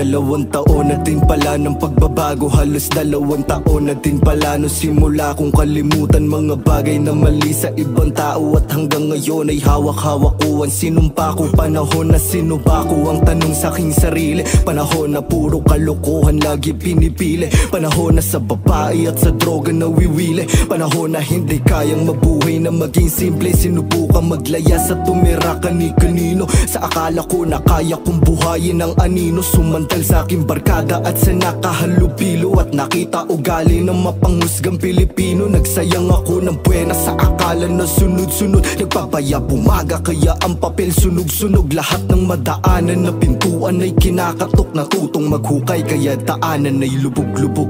2 taon na din pala ng pagbabago. Halos 2 taon na din pala no simula kong kalimutan mga bagay na mali sa ibang tao. At hanggang ngayon ay hawak-hawak ko ang sinumpa ko. Panahon na sinuba ko ang tanong sa aking sarili. Panahon na puro kalokohan lagi pinipili. Panahon na sa babae at sa droga nawiwili. Panahon na hindi kayang mabuhay na maging simple. Sinubukan maglaya sa tumira kani-kanino. Sa akala ko na kaya kong buhayin ang anino. Sumantal sa aking barkada at sa nakahalubilo. At nakita ugali ng mapanghusgang Pilipino. Nagsayang ako ng buwena sa akala na sunod-sunod. Nagpapaya bumaga kaya ang papel sunog-sunog. Lahat ng madaanan na pintuan ay kinakatok. Natutong maghukay kaya daanan ay lubog-lubog.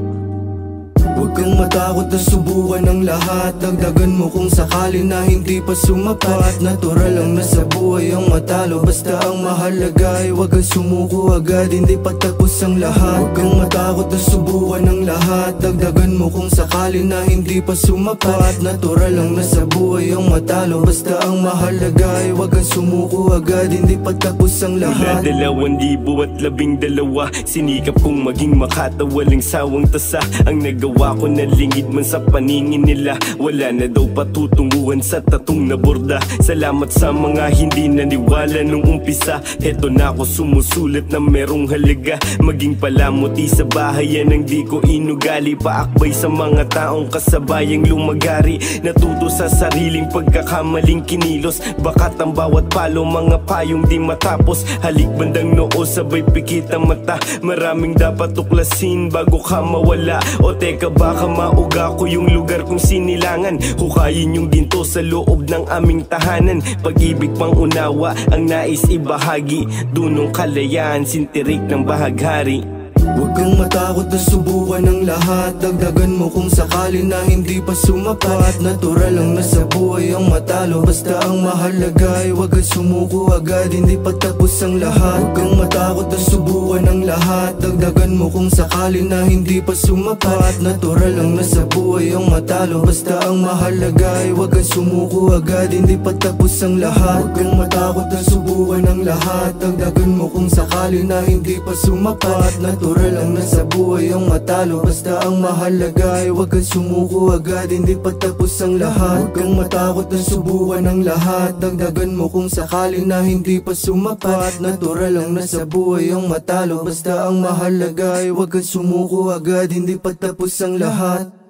Huwag kang matakot na subukan ang lahat. Dagdagan mo kung sakali na hindi pa sumapat. Natural lang na sa buhay ang matalo. Basta ang mahalaga ay huwag kang sumuko agad. Hindi pa tapos ang lahat. Huwag kang matakot na subukan ang lahat. Dagdagan mo kung sakali na hindi pa sumapat. Natural lang na sa buhay ang matalo. Basta ang mahalaga ay huwag kang sumuko agad. Hindi pa tapos ang lahat. Mula 2012 sinikap kong maging makata. Walang sawang tasa ang nagawa ko na lingid man sa paningin nila. Wala na daw patutunguhan sa tatong na borda. Salamat sa mga hindi naniwala nung umpisa. Heto na ako sumusulat na merong halaga. Maging palamuti sa bahayan ang di ko inugali. Paakbay sa mga taong kasabayang lumagari. Natuto sa sariling pagkakamaling kinilos. Bakat ang bawat palo, mga payong di matapos. Halik bandang noo, sabay pikit ang mata. Maraming dapat tuklasin bago ka mawala. O teka, baka mauga ko yung lugar kong sinilangan. Hukayin yung ginto sa loob ng aming tahanan. Pag-ibig pang unawa ang nais ibahagi. Dunong kalayaan, sintirik ng bahaghari. Huwag kang matakot na subukan ang lahat. Dagdagan mo kung sakali na hindi pa sumapat. Natural lang na sa buhay ang matalo. Basta ang mahalaga ay huwag kang sumuko agad. Hindi pa tapos ang lahat. Huwag kang matakot na subukan ang lahat. Dagdagan mo kung sakali na hindi pa sumapat. Natural lang na sa buhay ang matalo. Basta ang mahalaga ay huwag kang sumuko agad. Hindi pa tapos ang lahat. Huwag kang matakot na subukan ang lahat. Dagdagan mo kung sakali na hindi pa sumapat. Natural lang na sa buhay ang matalo. Basta ang mahalaga ay huwag kang sumuko agad. Hindi pa tapos ang lahat. Huwag kang matakot na subukan ang lahat. Dagdagan mo kung sakali na hindi pa sumapat. Natural lang na sa buhay ang matalo. Basta ang mahalaga ay huwag kang sumuko agad. Hindi pa tapos ang lahat.